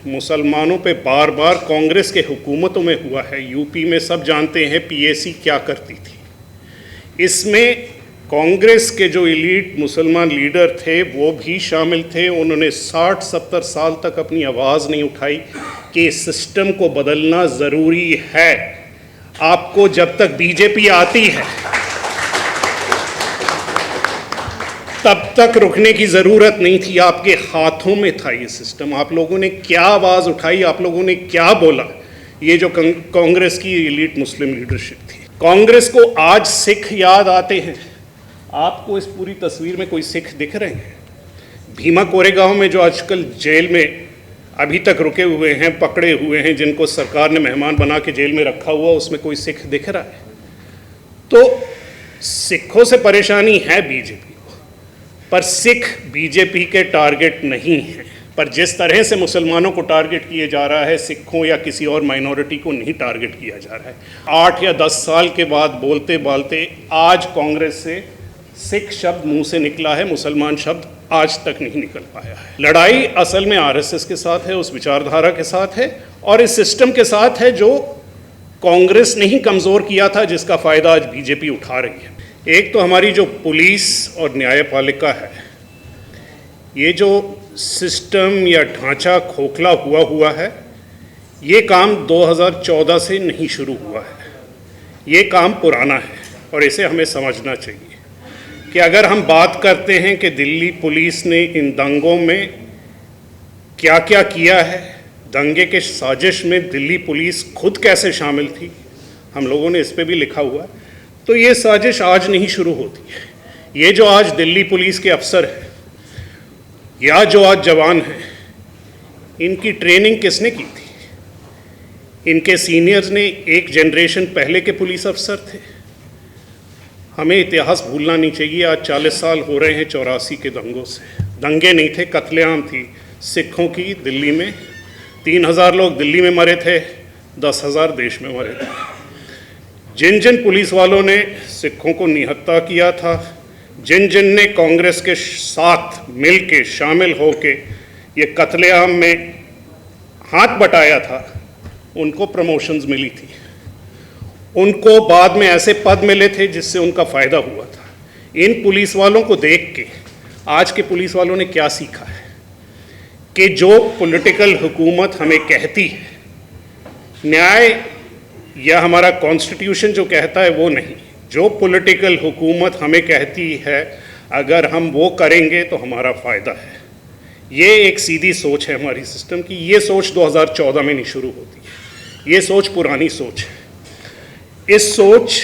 मुसलमानों पे बार बार कांग्रेस के हुकूमतों में हुआ है। यूपी में सब जानते हैं पीएसी क्या करती थी। इसमें कांग्रेस के जो एलीट मुसलमान लीडर थे वो भी शामिल थे। उन्होंने 60-70 साल तक अपनी आवाज़ नहीं उठाई कि इस सिस्टम को बदलना ज़रूरी है। आपको जब तक बीजेपी आती है तब तक रुकने की ज़रूरत नहीं थी। आपके हाथों में था ये सिस्टम। आप लोगों ने क्या आवाज़ उठाई, आप लोगों ने क्या बोला। ये जो कांग्रेस की एलीट मुस्लिम लीडरशिप थी। कांग्रेस को आज सिख याद आते हैं। आपको इस पूरी तस्वीर में कोई सिख दिख रहे हैं? भीमा कोरेगांव में जो आजकल जेल में अभी तक रुके हुए हैं, पकड़े हुए हैं, जिनको सरकार ने मेहमान बना के जेल में रखा हुआ, उसमें कोई सिख दिख रहा है? तो सिखों से परेशानी है बीजेपी को, पर सिख बीजेपी के टारगेट नहीं है। पर जिस तरह से मुसलमानों को टारगेट किया जा रहा है, सिखों या किसी और माइनॉरिटी को नहीं टारगेट किया जा रहा है। 8 या 10 साल के बाद बोलते बोलते आज कांग्रेस से सिख शब्द मुंह से निकला है, मुसलमान शब्द आज तक नहीं निकल पाया है। लड़ाई असल में आरएसएस के साथ है, उस विचारधारा के साथ है और इस सिस्टम के साथ है जो कांग्रेस ने ही कमज़ोर किया था, जिसका फ़ायदा आज बीजेपी उठा रही है। एक तो हमारी जो पुलिस और न्यायपालिका है, ये जो सिस्टम या ढांचा खोखला हुआ है, ये काम 2014 से नहीं शुरू हुआ है। ये काम पुराना है और इसे हमें समझना चाहिए कि अगर हम बात करते हैं कि दिल्ली पुलिस ने इन दंगों में क्या क्या किया है, दंगे के साजिश में दिल्ली पुलिस खुद कैसे शामिल थी, हम लोगों ने इस पे भी लिखा हुआ है। तो ये साजिश आज नहीं शुरू होती है। ये जो आज दिल्ली पुलिस के अफसर हैं या जो आज जवान हैं, इनकी ट्रेनिंग किसने की थी? इनके सीनियर्स ने, एक जनरेशन पहले के पुलिस अफसर थे। हमें इतिहास भूलना नहीं चाहिए। आज 40 साल हो रहे हैं 84 के दंगों से। दंगे नहीं थे, कत्लेआम थी सिखों की। दिल्ली में 3000 लोग दिल्ली में मरे थे, 10,000 देश में मरे थे। जिन जिन पुलिस वालों ने सिखों को निहत्था किया था, जिन जिन ने कांग्रेस के साथ मिल के शामिल हो के ये कत्लेआम में हाथ बटाया था, उनको प्रमोशंस मिली थी। उनको बाद में ऐसे पद मिले थे जिससे उनका फ़ायदा हुआ था। इन पुलिस वालों को देख के आज के पुलिस वालों ने क्या सीखा है कि जो पॉलिटिकल हुकूमत हमें कहती है, न्याय या हमारा कॉन्स्टिट्यूशन जो कहता है वो नहीं, जो पॉलिटिकल हुकूमत हमें कहती है अगर हम वो करेंगे तो हमारा फ़ायदा है। ये एक सीधी सोच है हमारी सिस्टम की। ये सोच 2014 में नहीं शुरू होती है, ये सोच पुरानी सोच है। इस सोच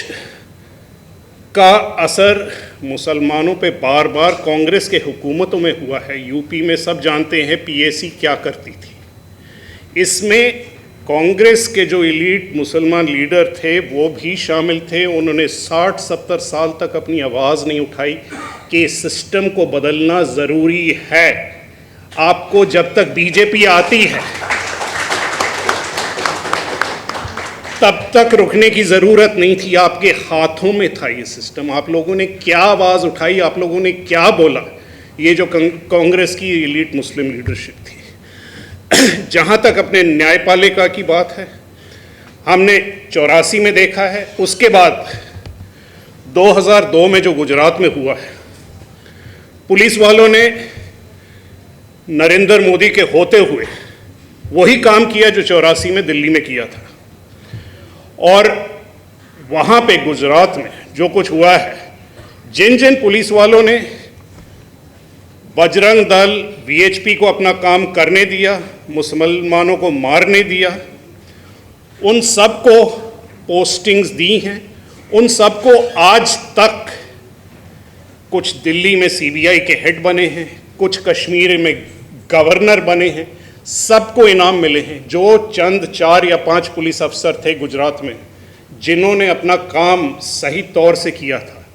का असर मुसलमानों पे बार बार कांग्रेस के हुकूमतों में हुआ है। यूपी में सब जानते हैं पीएसी क्या करती थी। इसमें कांग्रेस के जो एलीट मुसलमान लीडर थे वो भी शामिल थे। उन्होंने 60-70 साल तक अपनी आवाज़ नहीं उठाई कि इस सिस्टम को बदलना ज़रूरी है। आपको जब तक बीजेपी आती है तब तक रुकने की ज़रूरत नहीं थी। आपके हाथों में था ये सिस्टम। आप लोगों ने क्या आवाज़ उठाई, आप लोगों ने क्या बोला। ये जो कांग्रेस की एलीट मुस्लिम लीडरशिप थी। जहाँ तक अपने न्यायपालिका की बात है, हमने 84 में देखा है, उसके बाद 2002 में जो गुजरात में हुआ है, पुलिस वालों ने नरेंद्र मोदी के होते हुए वही काम किया जो 84 में दिल्ली में किया था। और वहाँ पे गुजरात में जो कुछ हुआ है, जिन जिन पुलिस वालों ने बजरंग दल, वीएचपी को अपना काम करने दिया, मुसलमानों को मारने दिया, उन सबको पोस्टिंग्स दी हैं। उन सबको आज तक कुछ दिल्ली में सीबीआई के हेड बने हैं, कुछ कश्मीर में गवर्नर बने हैं, सबको इनाम मिले हैं। जो चंद 4 या 5 पुलिस अफसर थे गुजरात में जिन्होंने अपना काम सही तौर से किया था,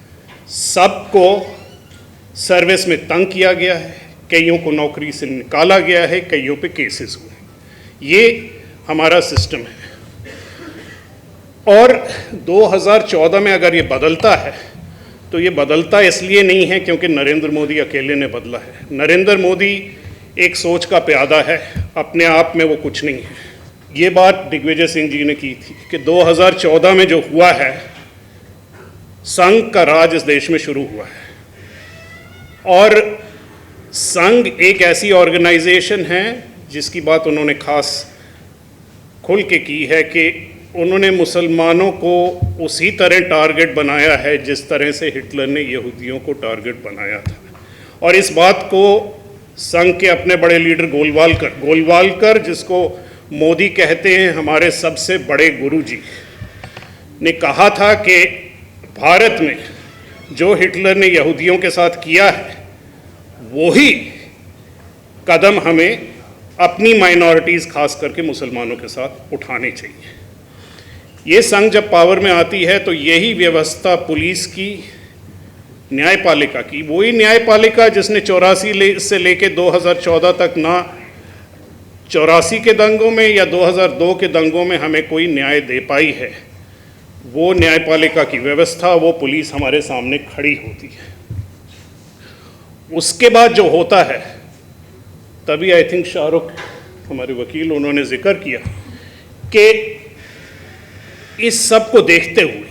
सबको सर्विस में तंग किया गया है, कईयों को नौकरी से निकाला गया है, कईयों पे केसेस हुए। ये हमारा सिस्टम है। और 2014 में अगर ये बदलता है तो ये बदलता इसलिए नहीं है क्योंकि नरेंद्र मोदी अकेले ने बदला है। नरेंद्र मोदी एक सोच का प्यादा है, अपने आप में वो कुछ नहीं है। ये बात दिग्विजय सिंह जी ने की थी कि 2014 में जो हुआ है, संघ का राज इस देश में शुरू हुआ है। और संघ एक ऐसी ऑर्गेनाइजेशन है जिसकी बात उन्होंने खास खुल के की है कि उन्होंने मुसलमानों को उसी तरह टारगेट बनाया है जिस तरह से हिटलर ने यहूदियों को टारगेट बनाया था। और इस बात को संघ के अपने बड़े लीडर गोलवालकर जिसको मोदी कहते हैं हमारे सबसे बड़े गुरुजी, ने कहा था कि भारत में जो हिटलर ने यहूदियों के साथ किया है वही कदम हमें अपनी माइनॉरिटीज़ खास करके मुसलमानों के साथ उठाने चाहिए। ये संघ जब पावर में आती है तो यही व्यवस्था पुलिस की, न्यायपालिका की, वही न्यायपालिका जिसने 84 से लेके 2014 तक ना 84 के दंगों में या 2002 के दंगों में हमें कोई न्याय दे पाई है, वो न्यायपालिका की व्यवस्था, वो पुलिस हमारे सामने खड़ी होती है। उसके बाद जो होता है, तभी आई थिंक शाहरुख हमारे वकील उन्होंने जिक्र किया कि इस सब को देखते हुए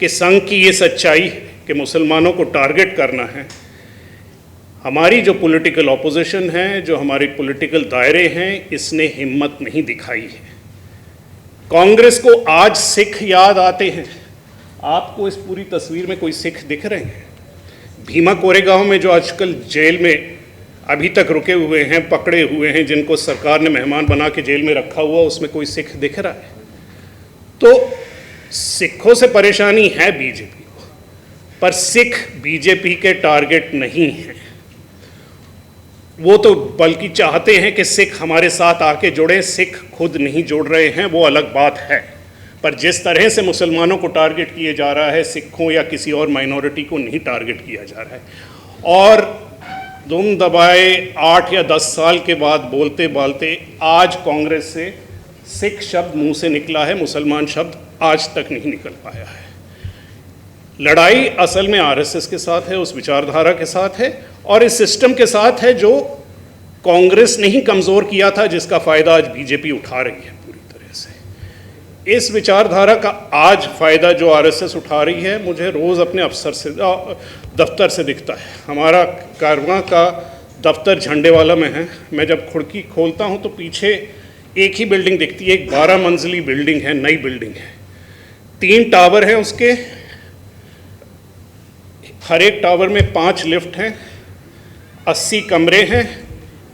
कि संघ की ये सच्चाई है कि मुसलमानों को टारगेट करना है, हमारी जो पॉलिटिकल ऑपोजिशन है, जो हमारे पॉलिटिकल दायरे हैं, इसने हिम्मत नहीं दिखाई है। कांग्रेस को आज सिख याद आते हैं। आपको इस पूरी तस्वीर में कोई सिख दिख रहे हैं? भीमा कोरेगांव में जो आजकल जेल में अभी तक रुके हुए हैं, पकड़े हुए हैं, जिनको सरकार ने मेहमान बना के जेल में रखा हुआ, उसमें कोई सिख दिख रहा है? तो सिखों से परेशानी है बीजेपी को, पर सिख बीजेपी के टारगेट नहीं हैं। वो तो बल्कि चाहते हैं कि सिख हमारे साथ आके जुड़े। सिख खुद नहीं जुड़ रहे हैं, वो अलग बात है, पर जिस तरह से मुसलमानों को टारगेट किया जा रहा है, सिखों या किसी और माइनॉरिटी को नहीं टारगेट किया जा रहा है। और दुम दबाए 8 या 10 साल के बाद बोलते बोलते आज कांग्रेस से सिख शब्द मुंह से निकला है, मुसलमान शब्द आज तक नहीं निकल पाया है। लड़ाई असल में आरएसएस के साथ है, उस विचारधारा के साथ है और इस सिस्टम के साथ है जो कांग्रेस ने ही कमज़ोर किया था, जिसका फ़ायदा आज बीजेपी उठा रही है पूरी तरह से। इस विचारधारा का आज फ़ायदा जो आरएसएस उठा रही है, मुझे रोज़ अपने अफसर से दफ्तर से दिखता है। हमारा कारवां का दफ्तर झंडेवाला में है। मैं जब खिड़की खोलता हूँ तो पीछे एक ही बिल्डिंग दिखती है, एक 12 मंजिली बिल्डिंग है, नई बिल्डिंग है, 3 टावर हैं उसके, हर एक टावर में 5 लिफ्ट हैं, 80 कमरे हैं,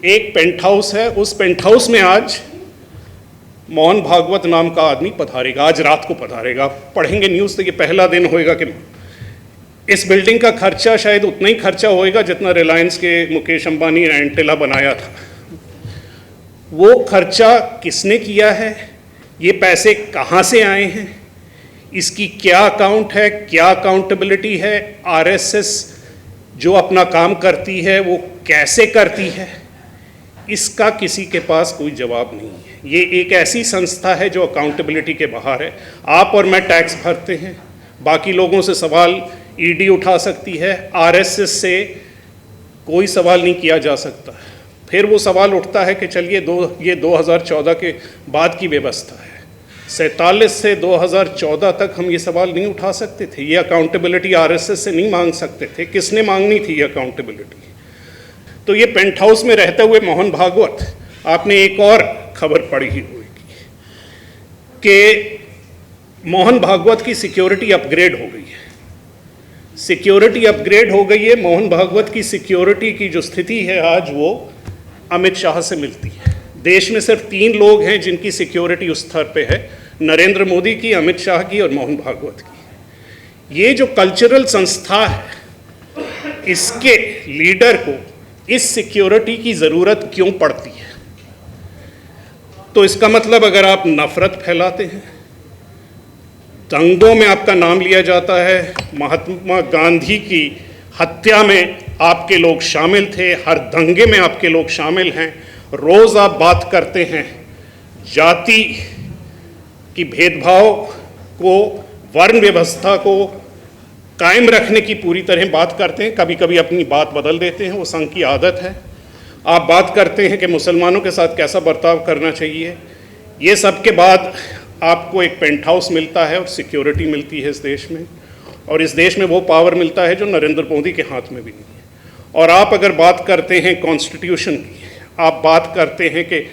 एक पेंट हाउस है। उस पेंट हाउस में आज मोहन भागवत नाम का आदमी पधारेगा, आज रात को पधारेगा। पढ़ेंगे न्यूज़ तो ये पहला दिन होएगा कि इस बिल्डिंग का खर्चा शायद उतना ही खर्चा होएगा जितना रिलायंस के मुकेश अंबानी ने एंटेला बनाया था। वो खर्चा किसने किया है, ये पैसे कहाँ से आए हैं, इसकी क्या अकाउंट है, क्या अकाउंटेबिलिटी है, आरएसएस जो अपना काम करती है वो कैसे करती है, इसका किसी के पास कोई जवाब नहीं है। ये एक ऐसी संस्था है जो अकाउंटेबिलिटी के बाहर है। आप और मैं टैक्स भरते हैं, बाकी लोगों से सवाल ईडी उठा सकती है, आरएसएस से कोई सवाल नहीं किया जा सकता। फिर वो सवाल उठता है कि चलिए ये 2014 के बाद की व्यवस्था है, 47 से 2014 तक हम ये सवाल नहीं उठा सकते थे, ये अकाउंटेबिलिटी आरएसएस से नहीं मांग सकते थे। किसने मांगनी थी ये अकाउंटेबिलिटी? तो ये पेंट हाउस में रहते हुए मोहन भागवत, आपने एक और खबर पढ़ी ही होगी कि मोहन भागवत की सिक्योरिटी अपग्रेड हो गई है। सिक्योरिटी अपग्रेड हो गई है। मोहन भागवत की सिक्योरिटी की जो स्थिति है आज, वो अमित शाह से मिलती है। देश में सिर्फ 3 लोग हैं जिनकी सिक्योरिटी उस स्तर पे है, नरेंद्र मोदी की, अमित शाह की और मोहन भागवत की। ये जो कल्चरल संस्था है, इसके लीडर को इस सिक्योरिटी की ज़रूरत क्यों पड़ती है? तो इसका मतलब अगर आप नफरत फैलाते हैं, दंगों में आपका नाम लिया जाता है, महात्मा गांधी की हत्या में आपके लोग शामिल थे, हर दंगे में आपके लोग शामिल हैं, रोज़ आप बात करते हैं जाति की भेदभाव को, वर्ण व्यवस्था को कायम रखने की पूरी तरह बात करते हैं, कभी कभी अपनी बात बदल देते हैं, वो संघ की आदत है। आप बात करते हैं कि मुसलमानों के साथ कैसा बर्ताव करना चाहिए। ये सब के बाद आपको एक पेंट हाउस मिलता है और सिक्योरिटी मिलती है इस देश में, और इस देश में वो पावर मिलता है जो नरेंद्र मोदी के हाथ में भी नहीं है। और आप अगर बात करते हैं कॉन्स्टिट्यूशन की, आप बात करते हैं कि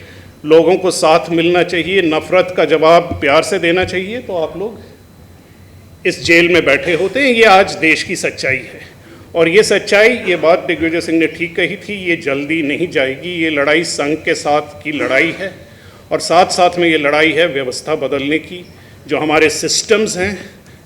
लोगों को साथ मिलना चाहिए, नफ़रत का जवाब प्यार से देना चाहिए, तो आप लोग इस जेल में बैठे होते हैं। ये आज देश की सच्चाई है, और ये सच्चाई, ये बात दिग्विजय सिंह ने ठीक कही थी, ये जल्दी नहीं जाएगी। ये लड़ाई संघ के साथ की लड़ाई है, और साथ साथ में ये लड़ाई है व्यवस्था बदलने की। जो हमारे सिस्टम्स हैं,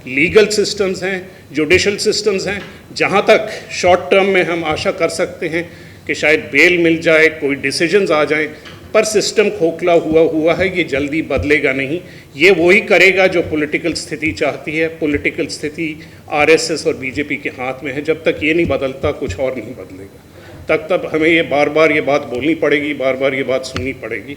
लीगल सिस्टम्स हैं, जुडिशल सिस्टम्स हैं, जहाँ तक शॉर्ट टर्म में हम आशा कर सकते हैं कि शायद बेल मिल जाए, कोई डिसीजंस आ जाएं, पर सिस्टम खोखला हुआ है, ये जल्दी बदलेगा नहीं। ये वही करेगा जो पॉलिटिकल स्थिति चाहती है। पॉलिटिकल स्थिति आरएसएस और बीजेपी के हाथ में है। जब तक ये नहीं बदलता, कुछ और नहीं बदलेगा। तब हमें ये बार बार ये बात बोलनी पड़ेगी, बार बार ये बात सुननी पड़ेगी।